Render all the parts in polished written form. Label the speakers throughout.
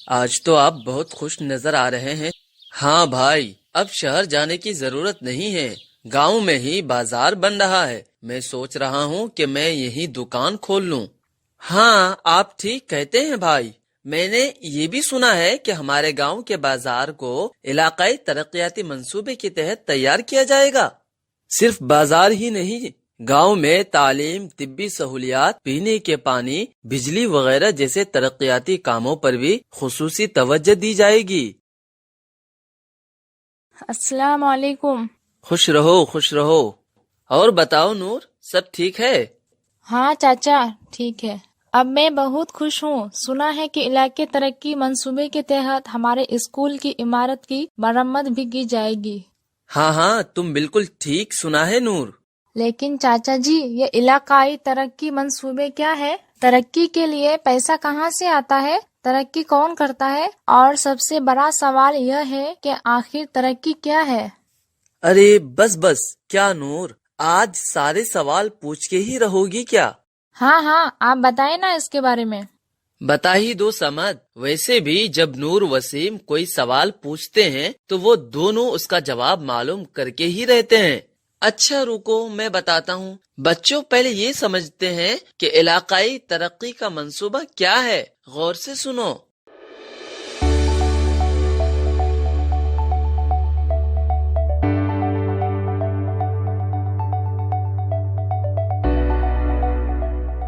Speaker 1: آج تو آپ بہت خوش نظر آ رہے ہیں۔ ہاں بھائی، اب شہر جانے کی ضرورت نہیں ہے، گاؤں میں ہی بازار بن رہا ہے۔ میں سوچ رہا ہوں کہ میں یہی دکان کھول لوں۔ ہاں، آپ ٹھیک کہتے ہیں بھائی۔ میں نے یہ بھی سنا ہے کہ ہمارے گاؤں کے بازار کو علاقائی ترقیاتی منصوبے کے تحت تیار کیا جائے گا۔ صرف بازار ہی نہیں، گاؤں میں تعلیم، طبی سہولیات، پینے کے پانی، بجلی وغیرہ جیسے ترقیاتی کاموں پر بھی خصوصی توجہ دی جائے گی۔
Speaker 2: السلام علیکم۔
Speaker 1: خوش رہو، خوش رہو۔ اور بتاؤ نور، سب ٹھیک ہے؟
Speaker 2: ہاں چاچا، ٹھیک ہے۔ اب میں بہت خوش ہوں، سنا ہے کہ علاقے ترقی منصوبے کے تحت ہمارے اسکول کی عمارت کی مرمت بھی کی جائے گی۔
Speaker 1: ہاں ہاں، تم بالکل ٹھیک سنا ہے نور۔
Speaker 2: لیکن چاچا جی، یہ علاقائی ترقی منصوبے کیا ہے؟ ترقی کے لیے پیسہ کہاں سے آتا ہے؟ ترقی کون کرتا ہے؟ اور سب سے بڑا سوال یہ ہے کہ آخر ترقی کیا ہے؟
Speaker 1: ارے بس بس، کیا نور، آج سارے سوال پوچھ کے ہی رہو گی کیا؟
Speaker 2: ہاں، آپ بتائیں نا اس کے بارے میں۔
Speaker 1: بتا ہی دو سمد۔ ویسے بھی جب نور وسیم کوئی سوال پوچھتے ہیں تو وہ دونوں اس کا جواب معلوم کر کے ہی رہتے ہیں۔ اچھا رکو، میں بتاتا ہوں۔ بچوں، پہلے یہ سمجھتے ہیں کہ علاقائی ترقی کا منصوبہ کیا ہے۔ غور سے سنو۔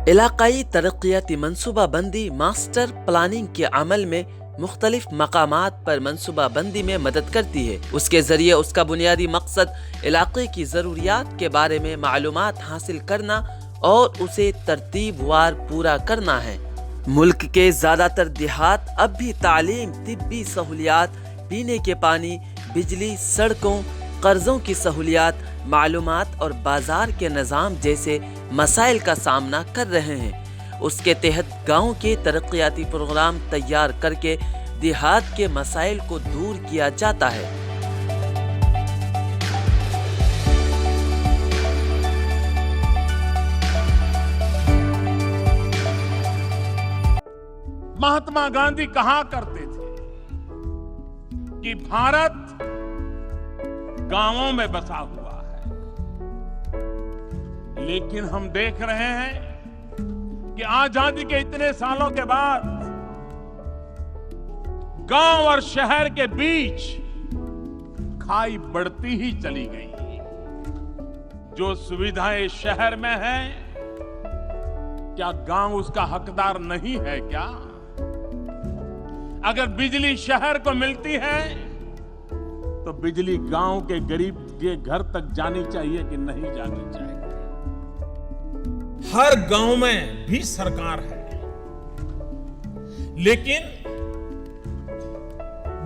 Speaker 1: علاقائی ترقیاتی منصوبہ بندی ماسٹر پلاننگ کے عمل میں مختلف مقامات پر منصوبہ بندی میں مدد کرتی ہے۔ اس کے ذریعے اس کا بنیادی مقصد علاقے کی ضروریات کے بارے میں معلومات حاصل کرنا اور اسے ترتیب وار پورا کرنا ہے۔ ملک کے زیادہ تر دیہات اب بھی تعلیم، طبی سہولیات، پینے کے پانی، بجلی، سڑکوں، قرضوں کی سہولیات، معلومات اور بازار کے نظام جیسے مسائل کا سامنا کر رہے ہیں۔ اس کے تحت گاؤں کے ترقیاتی پروگرام تیار کر کے دیہات کے مسائل کو دور کیا جاتا ہے۔
Speaker 3: مہاتما گاندھی کہا کرتے تھے کہ بھارت گاؤں میں بسا ہوا ہے، لیکن ہم دیکھ رہے ہیں کہ آزادی کے اتنے سالوں کے بعد گاؤں اور شہر کے بیچ کھائی بڑھتی ہی چلی گئی۔ جو سویدھائیں شہر میں ہیں، کیا گاؤں اس کا حقدار نہیں ہے کیا؟ اگر بجلی شہر کو ملتی ہے تو بجلی گاؤں کے غریب کے گھر تک جانی چاہیے کہ نہیں جانی چاہیے؟ ہر گاؤں میں بھی سرکار ہے، لیکن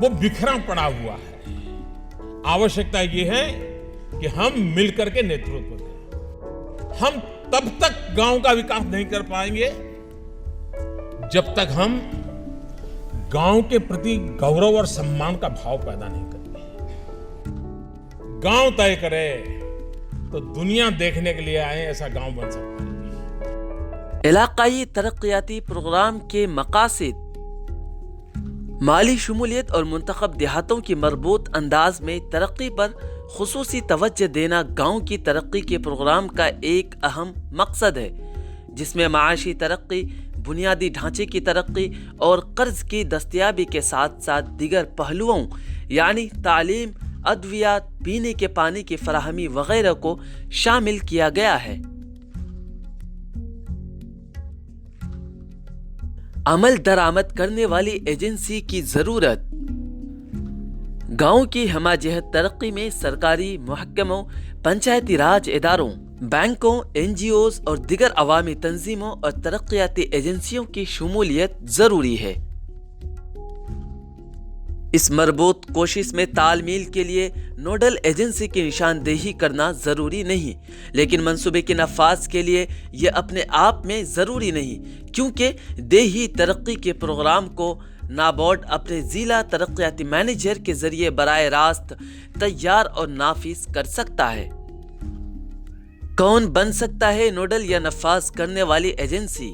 Speaker 3: وہ بکھرا پڑا ہوا ہے۔ آوشکتا یہ ہے کہ ہم مل کر کے نیترتو دیں۔ ہم تب تک گاؤں کا وکاس نہیں کر پائیں گے جب تک ہم گاؤں کے پرتی گورو اور سمان کا بھاؤ پیدا نہیں کریں گے۔ گاؤں طے کرے تو دنیا دیکھنے کے لیے آئے، ایسا گاؤں بن سکتا ہے۔
Speaker 1: علاقائی ترقیاتی پروگرام کے مقاصد: مالی شمولیت اور منتخب دیہاتوں کی مربوط انداز میں ترقی پر خصوصی توجہ دینا گاؤں کی ترقی کے پروگرام کا ایک اہم مقصد ہے، جس میں معاشی ترقی، بنیادی ڈھانچے کی ترقی اور قرض کی دستیابی کے ساتھ ساتھ دیگر پہلوؤں یعنی تعلیم، ادویات، پینے کے پانی کی فراہمی وغیرہ کو شامل کیا گیا ہے۔ عمل درآمد کرنے والی ایجنسی کی ضرورت: گاؤں کی ہمہ جہت ترقی میں سرکاری محکموں، پنچایتی راج اداروں، بینکوں، این جی اوز اور دیگر عوامی تنظیموں اور ترقیاتی ایجنسیوں کی شمولیت ضروری ہے۔ اس مربوط کوشش میں تال میل کے لیے نوڈل ایجنسی کی نشاندہی کرنا ضروری نہیں، لیکن منصوبے کے نفاذ کے لیے یہ اپنے آپ میں ضروری نہیں، کیونکہ دیہی ترقی کے پروگرام کو نابارڈ اپنے ضلع ترقیاتی مینیجر کے ذریعے براہ راست تیار اور نافذ کر سکتا ہے۔ کون بن سکتا ہے نوڈل یا نفاذ کرنے والی ایجنسی؟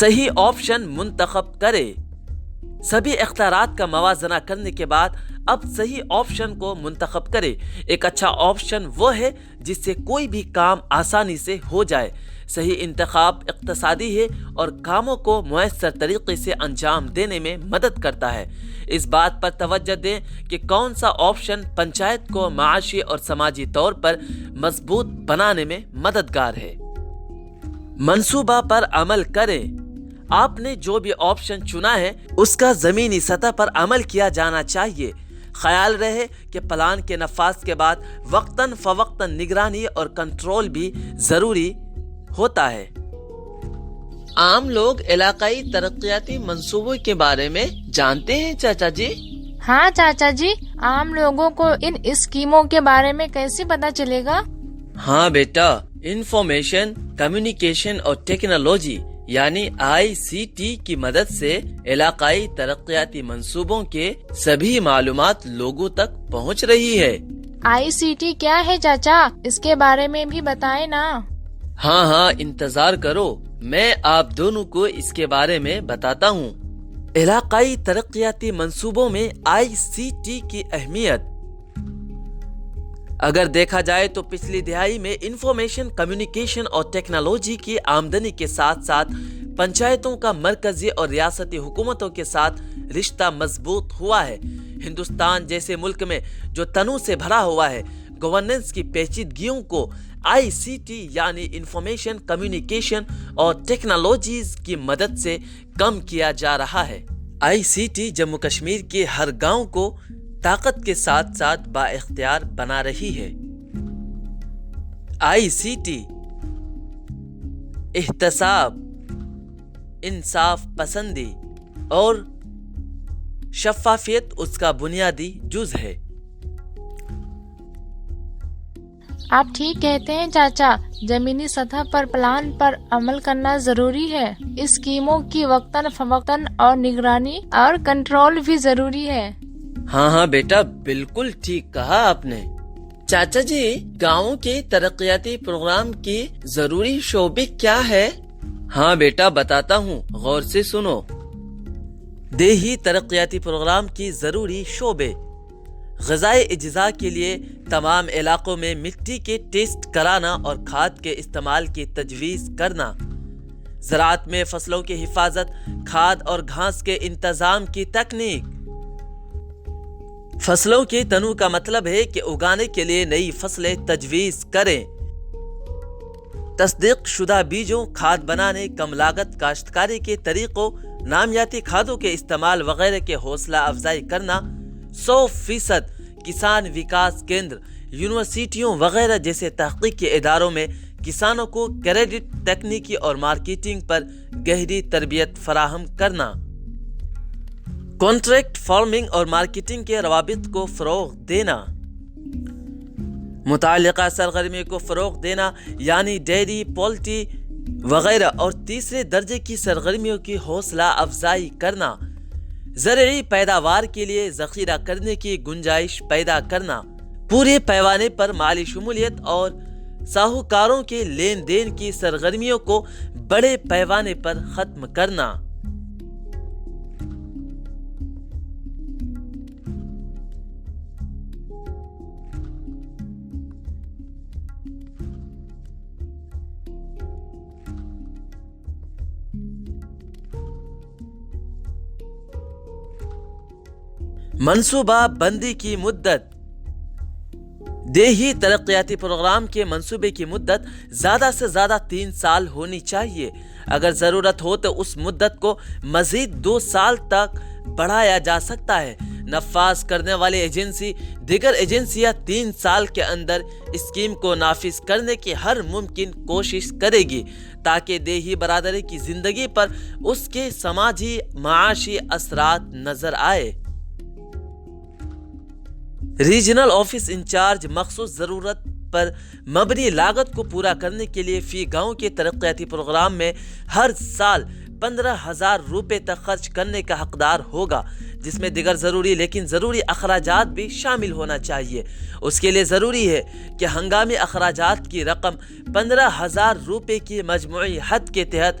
Speaker 1: صحیح آپشن منتخب کرے۔ سبھی اختیارات کا موازنہ کرنے کے بعد اب صحیح آپشن کو منتخب کرے۔ ایک اچھا آپشن وہ ہے جس سے کوئی بھی کام آسانی سے ہو جائے۔ صحیح انتخاب اقتصادی ہے اور کاموں کو مؤثر طریقے سے انجام دینے میں مدد کرتا ہے۔ اس بات پر توجہ دیں کہ کون سا آپشن پنچایت کو معاشی اور سماجی طور پر مضبوط بنانے میں مددگار ہے۔ منصوبہ پر عمل کریں۔ آپ نے جو بھی آپشن چنا ہے اس کا زمینی سطح پر عمل کیا جانا چاہیے۔ خیال رہے کہ پلان کے نفاذ کے بعد وقتاً فوقتاً نگرانی اور کنٹرول بھی ضروری ہوتا ہے۔ عام لوگ علاقائی ترقیاتی منصوبوں کے بارے میں جانتے ہیں چاچا جی؟
Speaker 2: ہاں چاچا جی، عام لوگوں کو ان اسکیموں کے بارے میں کیسے پتہ چلے گا؟
Speaker 1: ہاں بیٹا، انفارمیشن کمیونیکیشن اور ٹیکنالوجی یعنی ICT کی مدد سے علاقائی ترقیاتی منصوبوں کے سبھی معلومات لوگوں تک پہنچ رہی ہے۔
Speaker 2: ICT کیا ہے چاچا؟ اس کے بارے میں بھی بتائے نا۔
Speaker 1: ہاں انتظار کرو، میں آپ دونوں کو اس کے بارے میں بتاتا ہوں۔ علاقائی ترقیاتی منصوبوں میں ICT کی اہمیت اگر دیکھا جائے تو پچھلی دہائی میں انفارمیشن کمیونیکیشن اور ٹیکنالوجی کی آمدنی کے ساتھ ساتھ پنچایتوں کا مرکزی اور ریاستی حکومتوں کے ساتھ رشتہ مضبوط ہوا ہے۔ ہندوستان جیسے ملک میں جو تنوع سے بھرا ہوا ہے، گورننس کی پیچیدگیوں کو ICT یعنی انفارمیشن کمیونیکیشن اور ٹیکنالوجیز کی مدد سے کم کیا جا رہا ہے۔ ICT جموں کشمیر کے ہر گاؤں کو طاقت کے ساتھ ساتھ با اختیار بنا رہی ہے۔ ICT احتساب، انصاف پسندی اور شفافیت اس کا بنیادی جز ہے۔
Speaker 2: آپ ٹھیک کہتے ہیں چاچا، زمینی سطح پر پلان پر عمل کرنا ضروری ہے۔ اسکیموں کی وقتاً فوقتاً اور نگرانی اور کنٹرول بھی ضروری ہے۔
Speaker 1: ہاں بیٹا، بالکل ٹھیک کہا آپ نے۔ چاچا جی، گاؤں کے ترقیاتی پروگرام کی ضروری شعبے کیا ہے؟ ہاں بیٹا، بتاتا ہوں، غور سے سنو۔ دیہی ترقیاتی پروگرام کی ضروری شعبے: غذائی اجزاء کے لیے تمام علاقوں میں مٹی کے ٹیسٹ کرانا اور کھاد کے استعمال کی تجویز کرنا، زراعت میں فصلوں کی حفاظت، کھاد اور گھاس کے انتظام کی تکنیک۔ فصلوں کے تنوع کا مطلب ہے کہ اگانے کے لیے نئی فصلیں تجویز کریں۔ تصدیق شدہ بیجوں، کھاد بنانے، کم لاگت کاشتکاری کے طریقوں، نامیاتی کھادوں کے استعمال وغیرہ کے حوصلہ افزائی کرنا۔ 100% کسان وکاس کیندر، یونیورسٹیوں وغیرہ جیسے تحقیقی اداروں میں کسانوں کو کریڈٹ، تکنیکی اور مارکیٹنگ پر گہری تربیت فراہم کرنا۔ کانٹریکٹ فارمنگ اور مارکیٹنگ کے روابط کو فروغ دینا۔ متعلقہ سرگرمیوں کو فروغ دینا یعنی ڈیری، پولٹری وغیرہ اور تیسرے درجے کی سرگرمیوں کی حوصلہ افزائی کرنا۔ زرعی پیداوار کے لیے ذخیرہ کرنے کی گنجائش پیدا کرنا۔ پورے پیمانے پر مالی شمولیت اور ساہوکاروں کے لین دین کی سرگرمیوں کو بڑے پیمانے پر ختم کرنا۔ منصوبہ بندی کی مدت: دیہی ترقیاتی پروگرام کے منصوبے کی مدت زیادہ سے زیادہ 3 سال ہونی چاہیے۔ اگر ضرورت ہو تو اس مدت کو مزید 2 سال تک بڑھایا جا سکتا ہے۔ نفاذ کرنے والی ایجنسی دیگر ایجنسیاں 3 سال کے اندر اسکیم کو نافذ کرنے کی ہر ممکن کوشش کرے گی تاکہ دیہی برادری کی زندگی پر اس کے سماجی معاشی اثرات نظر آئے۔ ریجنل آفس انچارج مخصوص ضرورت پر مبنی لاگت کو پورا کرنے کے لیے فی گاؤں کے ترقیاتی پروگرام میں ہر سال 15,000 روپے تک خرچ کرنے کا حقدار ہوگا، جس میں دیگر ضروری لیکن ضروری اخراجات بھی شامل ہونا چاہیے۔ اس کے لیے ضروری ہے کہ ہنگامی اخراجات کی رقم 15,000 روپے کی مجموعی حد کے تحت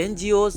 Speaker 1: NGOs,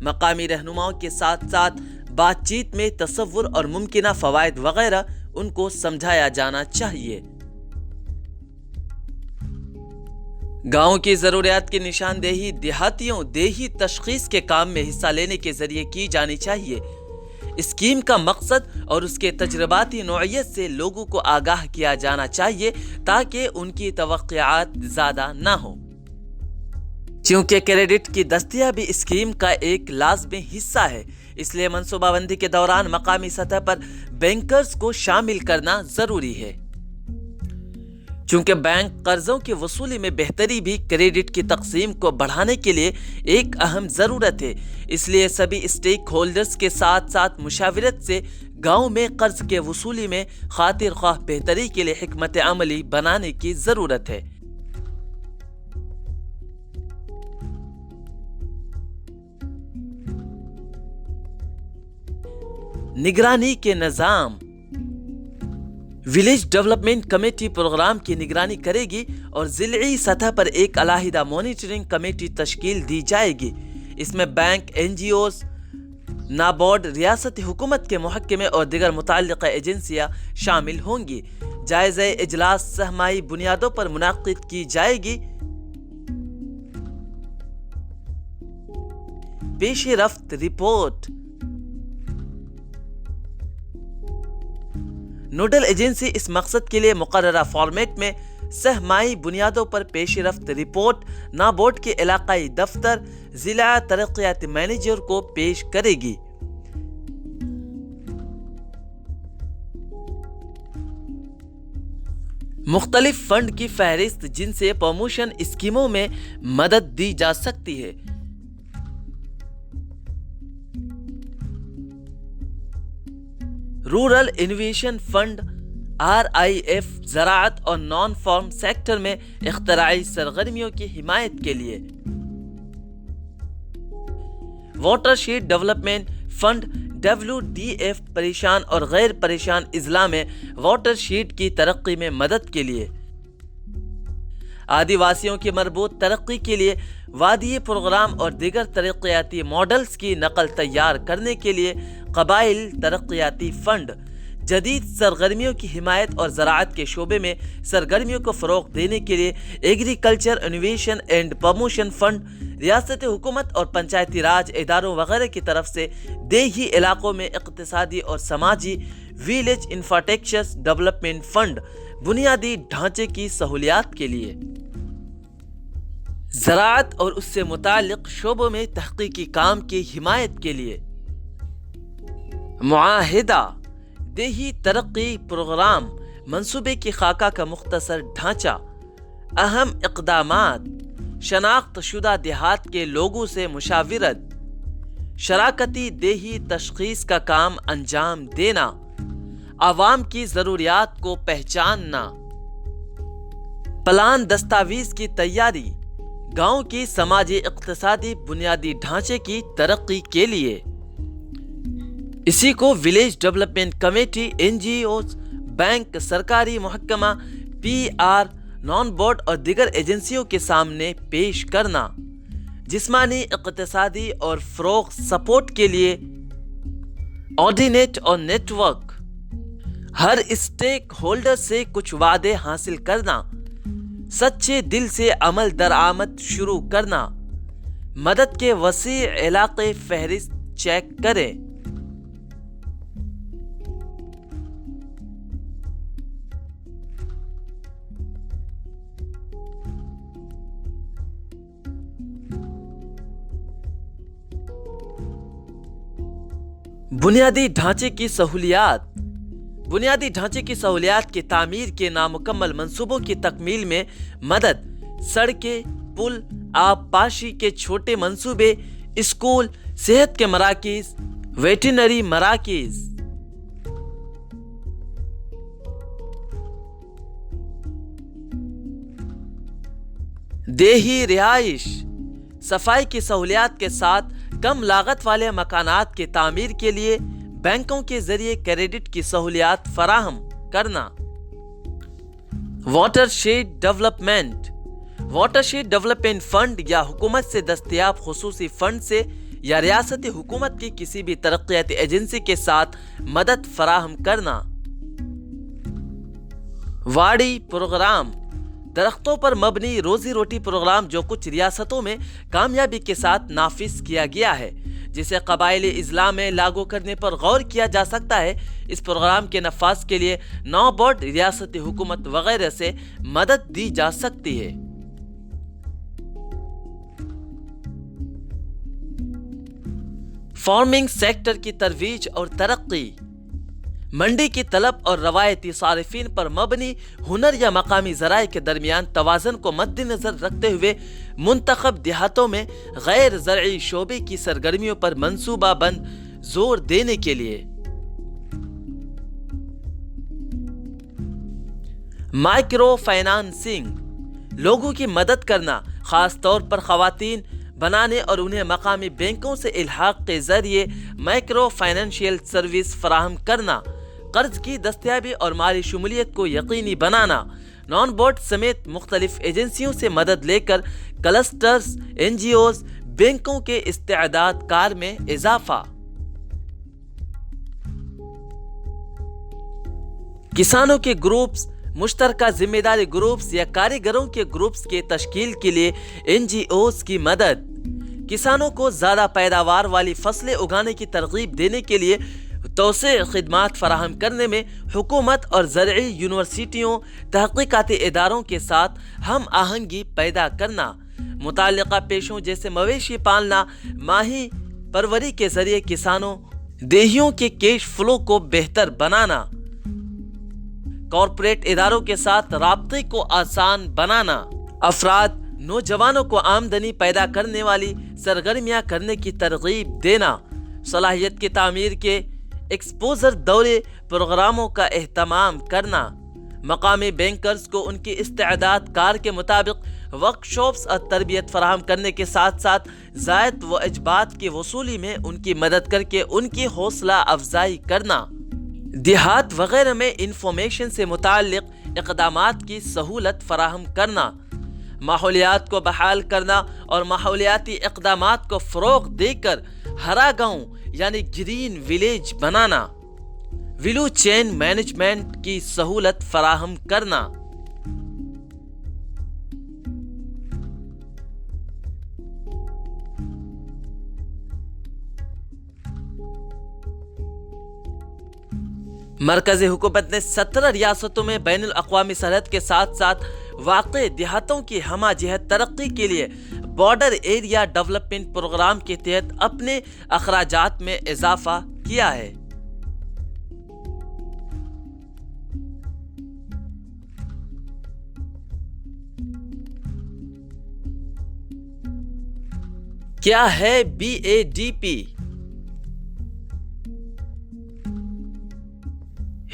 Speaker 1: مقامی رہنماؤں کے ساتھ ساتھ بات چیت میں تصور اور ممکنہ فوائد وغیرہ ان کو سمجھایا جانا چاہیے۔ گاؤں کی ضروریات کی نشاندہی دیہاتیوں دیہی تشخیص کے کام میں حصہ لینے کے ذریعے کی جانی چاہیے۔ اسکیم کا مقصد اور اس کے تجرباتی نوعیت سے لوگوں کو آگاہ کیا جانا چاہیے تاکہ ان کی توقعات زیادہ نہ ہو۔ چونکہ کریڈٹ کی دستیابی اسکیم کا ایک لازمی حصہ ہے، اس لیے منصوبہ بندی کے دوران مقامی سطح پر بینکرز کو شامل کرنا ضروری ہے۔ چونکہ بینک قرضوں کی وصولی میں بہتری بھی کریڈٹ کی تقسیم کو بڑھانے کے لیے ایک اہم ضرورت ہے، اس لیے سبھی اسٹیک ہولڈرز کے ساتھ ساتھ مشاورت سے گاؤں میں قرض کے وصولی میں خاطر خواہ بہتری کے لیے حکمت عملی بنانے کی ضرورت ہے۔ نگرانی کے نظام۔ ولیج ڈیولپمنٹ کمیٹی پروگرام کی نگرانی کرے گی اور ضلعی سطح پر ایک علیحدہ مانیٹرنگ کمیٹی تشکیل دی جائے گی۔ اس میں بینک، این جی اوز، نابارڈ، ریاستی حکومت کے محکمے اور دیگر متعلقہ ایجنسیاں شامل ہوں گی۔ جائزہ اجلاس سہمائی بنیادوں پر منعقد کی جائے گی۔ پیش رفت رپورٹ۔ نوڈل ایجنسی اس مقصد کے لیے مقررہ فارمیٹ میں سہمائی بنیادوں پر پیش رفت رپورٹ نابارڈ کے علاقائی دفتر ضلع ترقیاتی مینیجر کو پیش کرے گی۔ مختلف فنڈ کی فہرست جن سے پروموشن اسکیموں میں مدد دی جا سکتی ہے۔ رورل انوویشن فنڈ RIF زراعت اور نان فارم سیکٹر میں اختراعی سرگرمیوں کی حمایت کے لیے۔ Watershed development fund WDF پریشان اور غیر پریشان اضلاع میں واٹر شیڈ کی ترقی میں مدد کے لیے۔ آدیواسیوں کی مربوط ترقی کے لیے وادی پروگرام اور دیگر ترقیاتی ماڈلز کی نقل تیار کرنے کے لیے قبائل ترقیاتی فنڈ۔ جدید سرگرمیوں کی حمایت اور زراعت کے شعبے میں سرگرمیوں کو فروغ دینے کے لیے agriculture innovation and promotion fund. ریاستی حکومت اور پنچایتی راج اداروں وغیرہ کی طرف سے دیہی علاقوں میں اقتصادی اور سماجی ویلیج انفراسٹرکچر ڈیولپمنٹ فنڈ بنیادی ڈھانچے کی سہولیات کے لیے۔ زراعت اور اس سے متعلق شعبوں میں تحقیقی کام کی حمایت کے لیے۔ معاہدہ دیہی ترقی پروگرام منصوبے کی خاکہ کا مختصر ڈھانچہ۔ اہم اقدامات: شناخت شدہ دیہات کے لوگوں سے مشاورت، شراکتی دیہی تشخیص کا کام انجام دینا، عوام کی ضروریات کو پہچاننا، پلان دستاویز کی تیاری، گاؤں کی سماجی اقتصادی بنیادی ڈھانچے کی ترقی کے لیے۔ اسی کو village development committee, NGOs، bank, سرکاری محکمہ، PR، نان بورڈ اور دیگر ایجنسیوں کے سامنے پیش کرنا۔ جسمانی، اقتصادی اور فروغ سپورٹ کے لیے آرڈینیٹ اور نیٹ ورک۔ ہر اسٹیک ہولڈر سے کچھ وعدے حاصل کرنا، سچے دل سے عمل درآمد شروع کرنا، مدد کے وسیع علاقے فہرست چیک کریں۔ بنیادی ڈھانچے کی سہولیات۔ بنیادی ڈھانچے کی سہولیات کی تعمیر کے نامکمل منصوبوں کی تکمیل میں مدد، سڑکیں، پل، آب پاشی کے چھوٹے منصوبے، اسکول، صحت کے مراکز، ویٹرنری مراکز۔ دیہی رہائش، صفائی کی سہولیات کے ساتھ کم لاگت والے مکانات کی تعمیر کے لیے بینکوں کے ذریعے کریڈٹ کی سہولیات فراہم کرنا۔ Watershed development. Watershed development fund یا حکومت سے دستیاب خصوصی فنڈ سے یا ریاستی حکومت کی کسی بھی ترقیاتی ایجنسی کے ساتھ مدد فراہم کرنا۔ واڑی پروگرام، درختوں پر مبنی روزی روٹی پروگرام جو کچھ ریاستوں میں کامیابی کے ساتھ نافذ کیا گیا ہے، جسے قبائلی اضلاع میں لاگو کرنے پر غور کیا جا سکتا ہے۔ اس پروگرام کے نفاذ کے لیے نابارڈ، ریاستی حکومت وغیرہ سے مدد دی جا سکتی ہے۔ فارمنگ سیکٹر کی ترویج اور ترقی، منڈی کی طلب اور روایتی صارفین پر مبنی ہنر یا مقامی ذرائع کے درمیان توازن کو مد نظر رکھتے ہوئے منتخب دیہاتوں میں غیر زرعی شعبے کی سرگرمیوں پر منصوبہ بند زور دینے کے لیے مائکرو فائنانسنگ، لوگوں کی مدد کرنا، خاص طور پر خواتین بنانے اور انہیں مقامی بینکوں سے الحاق کے ذریعے مائکرو فائنینشیل سروس فراہم کرنا، قرض کی دستیابی اور مالی شمولیت کو یقینی بنانا، نان بورڈ سمیت مختلف ایجنسیوں سے مدد لے کر کلسٹرز، این جی اوز، بینکوں کے استعداد کار میں اضافہ، کسانوں کے گروپس، مشترکہ ذمہ داری گروپس یا کاریگروں کے گروپس کے تشکیل کے لیے این جی اوز کی مدد، کسانوں کو زیادہ پیداوار والی فصلیں اگانے کی ترغیب دینے کے لیے توسیع خدمات فراہم کرنے میں حکومت اور زرعی یونیورسٹیوں، تحقیقاتی اداروں کے ساتھ ہم آہنگی پیدا کرنا، متعلقہ پیشوں جیسے مویشی پالنا، ماہی پروری کے ذریعے کسانوں، دیہیوں کے کیش فلو کو بہتر بنانا، کارپوریٹ اداروں کے ساتھ رابطے کو آسان بنانا، افراد، نوجوانوں کو آمدنی پیدا کرنے والی سرگرمیاں کرنے کی ترغیب دینا، صلاحیت کی تعمیر کے ایکسپوزر دورے پروگراموں کا اہتمام کرنا، مقامی بینکرز کو ان کی استعداد کار کے مطابق ورک شاپس اور تربیت فراہم کرنے کے ساتھ ساتھ زائد و اجبات کی وصولی میں ان کی مدد کر کے ان کی حوصلہ افزائی کرنا، دیہات وغیرہ میں انفارمیشن سے متعلق اقدامات کی سہولت فراہم کرنا، ماحولیات کو بحال کرنا اور ماحولیاتی اقدامات کو فروغ دے کر ہرا گاؤں یعنی گرین ولیج بنانا، ویلو چین مینجمنٹ کی سہولت فراہم کرنا، مرکزی حکومت نے 17 ریاستوں میں بین الاقوامی سرحد کے ساتھ ساتھ واقع دیہاتوں کی ہمہ جہت ترقی کے لیے بارڈر ایریا ڈیولپمنٹ پروگرام کے تحت اپنے اخراجات میں اضافہ کیا ہے۔ کیا ہے B A D P?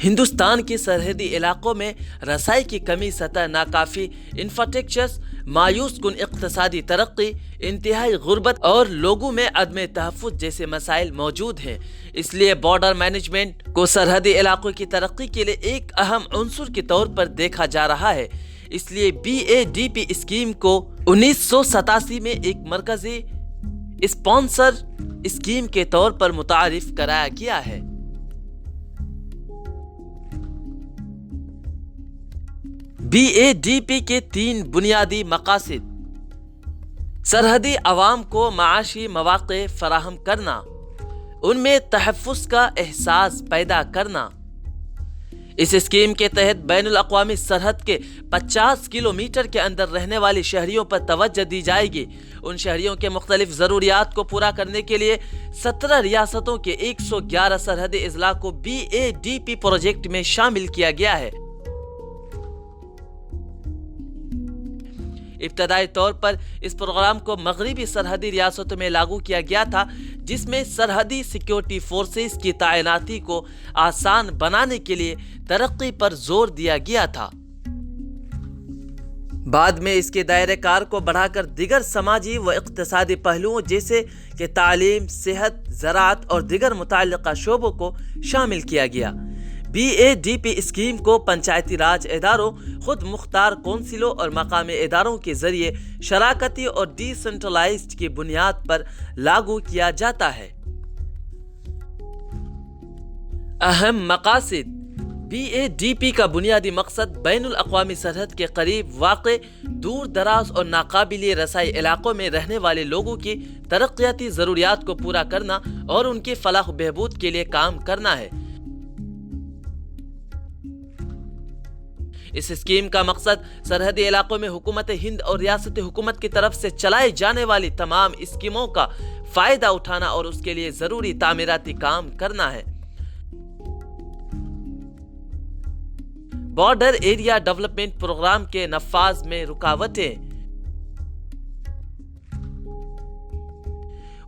Speaker 1: Hindustan کے سرحدی علاقوں میں رسائی کی کمی، سطح ناکافی انفراسٹرکچرز، مایوس کن اقتصادی ترقی، انتہائی غربت اور لوگوں میں عدم تحفظ جیسے مسائل موجود ہیں۔ اس لیے بارڈر مینجمنٹ کو سرحدی علاقوں کی ترقی کے لیے ایک اہم عنصر کے طور پر دیکھا جا رہا ہے۔ اس لیے B A D P scheme کو 1987 میں ایک مرکزی اسپانسر اسکیم کے طور پر متعارف کرایا گیا ہے۔ بی اے ڈی پی کے 3 بنیادی مقاصد: سرحدی عوام کو معاشی مواقع فراہم کرنا، ان میں تحفظ کا احساس پیدا کرنا۔ اس اسکیم کے تحت بین الاقوامی سرحد کے 50 کلومیٹر کے اندر رہنے والی شہریوں پر توجہ دی جائے گی۔ ان شہریوں کے مختلف ضروریات کو پورا کرنے کے لیے 17 ریاستوں کے 111 سرحدی اضلاع کو B A D P project میں شامل کیا گیا ہے۔ ابتدائی طور پر اس پروگرام کو مغربی سرحدی ریاستوں میں لاگو کیا گیا تھا، جس میں سرحدی سیکیورٹی فورسز کی تعیناتی کو آسان بنانے کے لیے ترقی پر زور دیا گیا تھا۔ بعد میں اس کے دائرہ کار کو بڑھا کر دیگر سماجی و اقتصادی پہلوؤں جیسے کہ تعلیم، صحت، زراعت اور دیگر متعلقہ شعبوں کو شامل کیا گیا۔ BADP اسکیم کو پنچایتی راج اداروں، خود مختار کونسلوں اور مقامی اداروں کے ذریعے شراکتی اور ڈی سینٹرلائزڈ کی بنیاد پر لاگو کیا جاتا ہے۔ اہم مقاصد: BADP کا بنیادی مقصد بین الاقوامی سرحد کے قریب واقع دور دراز اور ناقابل رسائی علاقوں میں رہنے والے لوگوں کی ترقیاتی ضروریات کو پورا کرنا اور ان کی فلاح و بہبود کے لیے کام کرنا ہے۔ اس اسکیم کا مقصد سرحدی علاقوں میں حکومت ہند اور ریاست حکومت کی طرف سے چلائی جانے والی تمام اسکیموں کا فائدہ اٹھانا اور اس کے لیے ضروری تعمیراتی کام کرنا ہے۔ بارڈر ایریا ڈیولپمنٹ پروگرام کے نفاذ میں رکاوٹیں: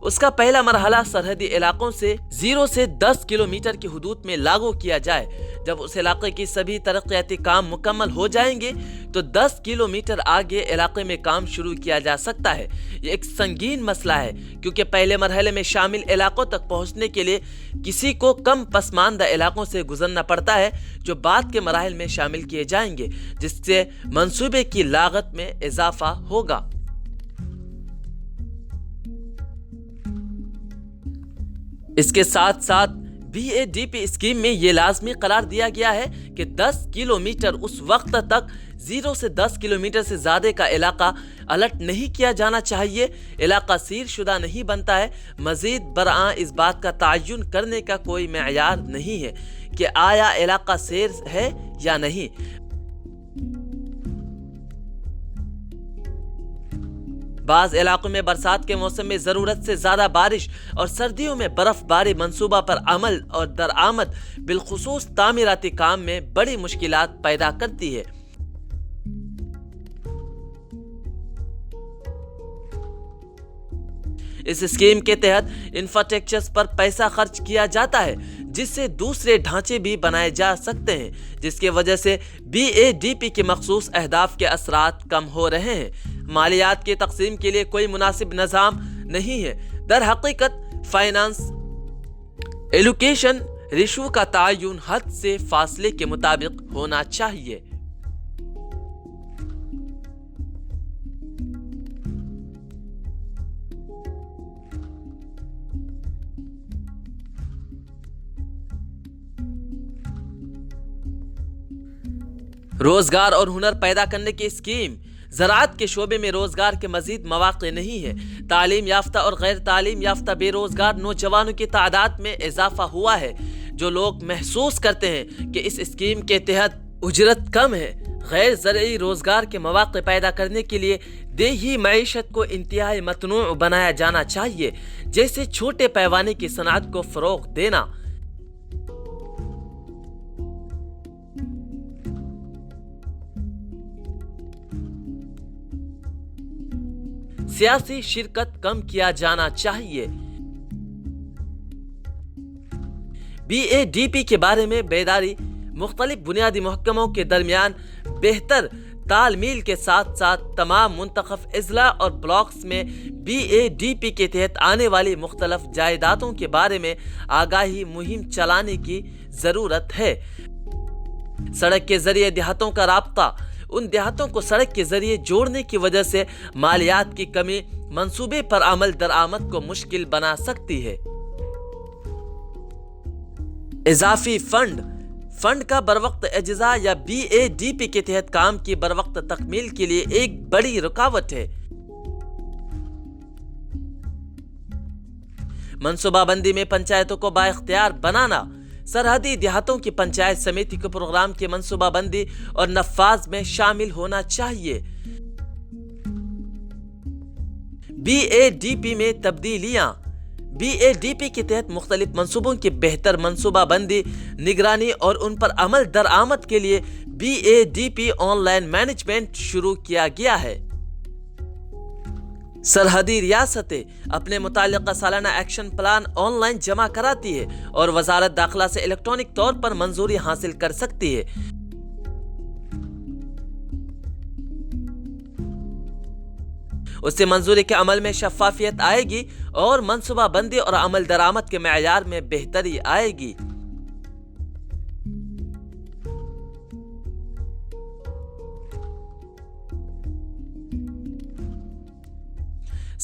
Speaker 1: اس کا پہلا مرحلہ سرحدی علاقوں سے 0 سے 10 کلومیٹر کی حدود میں لاگو کیا جائے۔ جب اس علاقے کی سبھی ترقیاتی کام مکمل ہو جائیں گے تو 10 کلومیٹر آگے علاقے میں کام شروع کیا جا سکتا ہے۔ یہ ایک سنگین مسئلہ ہے کیونکہ پہلے مرحلے میں شامل علاقوں تک پہنچنے کے لیے کسی کو کم پسماندہ علاقوں سے گزرنا پڑتا ہے جو بعد کے مراحل میں شامل کیے جائیں گے، جس سے منصوبے کی لاگت میں اضافہ ہوگا۔ اس کے ساتھ ساتھ BADP اسکیم میں یہ لازمی قرار دیا گیا ہے کہ 10 کلومیٹر اس وقت تک 0 سے 10 کلومیٹر سے زیادہ کا علاقہ الرٹ نہیں کیا جانا چاہیے، علاقہ سیر شدہ نہیں بنتا ہے۔ مزید برآں اس بات کا تعین کرنے کا کوئی معیار نہیں ہے کہ آیا علاقہ سیر ہے یا نہیں۔ بعض علاقوں میں برسات کے موسم میں ضرورت سے زیادہ بارش اور سردیوں میں برف باری منصوبہ پر عمل اور درآمد بالخصوص تعمیراتی کام میں بڑی مشکلات پیدا کرتی ہے۔ اس اسکیم کے تحت انفراسٹرکچر پر پیسہ خرچ کیا جاتا ہے جس سے دوسرے ڈھانچے بھی بنائے جا سکتے ہیں، جس کی وجہ سے BADP کے مخصوص اہداف کے اثرات کم ہو رہے ہیں۔ مالیات کی تقسیم کے لیے کوئی مناسب نظام نہیں ہے۔ در حقیقت فائنانس ایلوکیشن ریشو کا تعین حد سے فاصلے کے مطابق ہونا چاہیے۔ روزگار اور ہنر پیدا کرنے کی اسکیم: زراعت کے شعبے میں روزگار کے مزید مواقع نہیں ہے۔ تعلیم یافتہ اور غیر تعلیم یافتہ بے روزگار نوجوانوں کی تعداد میں اضافہ ہوا ہے۔ جو لوگ محسوس کرتے ہیں کہ اس اسکیم کے تحت اجرت کم ہے، غیر زرعی روزگار کے مواقع پیدا کرنے کے لیے دیہی معیشت کو انتہائی متنوع بنایا جانا چاہیے، جیسے چھوٹے پیمانے کی صنعت کو فروغ دینا۔ سیاسی شرکت کم کیا جانا چاہیے۔ BADP کے بارے میں بیداری: مختلف بنیادی محکموں کے درمیان بہتر تال میل کے ساتھ ساتھ تمام منتخب اضلاع اور بلاکس میں BADP کے تحت آنے والی مختلف جائیدادوں کے بارے میں آگاہی مہم چلانے کی ضرورت ہے۔ سڑک کے ذریعے دیہاتوں کا رابطہ: ان دیہاتوں کو سڑک کے ذریعے جوڑنے کی وجہ سے مالیات کی کمی منصوبے پر عمل درآمد کو مشکل بنا سکتی ہے۔ اضافی فنڈ کا بروقت اجزا یا BADP کے تحت کام کی بروقت تکمیل کے لیے ایک بڑی رکاوٹ ہے۔ منصوبہ بندی میں پنچایتوں کو بااختیار بنانا: سرحدی دیہاتوں کی پنچایت سمیتی کے پروگرام کی منصوبہ بندی اور نفاذ میں شامل ہونا چاہیے۔ BADP میں تبدیلیاں: BADP کے تحت مختلف منصوبوں کی بہتر منصوبہ بندی، نگرانی اور ان پر عمل درآمد کے لیے BADP آن لائن مینجمنٹ شروع کیا گیا ہے۔ سرحدی ریاستیں اپنے متعلقہ سالانہ ایکشن پلان آن لائن جمع کراتی ہے اور وزارت داخلہ سے الیکٹرانک طور پر منظوری حاصل کر سکتی ہے۔ اس سے منظوری کے عمل میں شفافیت آئے گی اور منصوبہ بندی اور عمل درآمد کے معیار میں بہتری آئے گی۔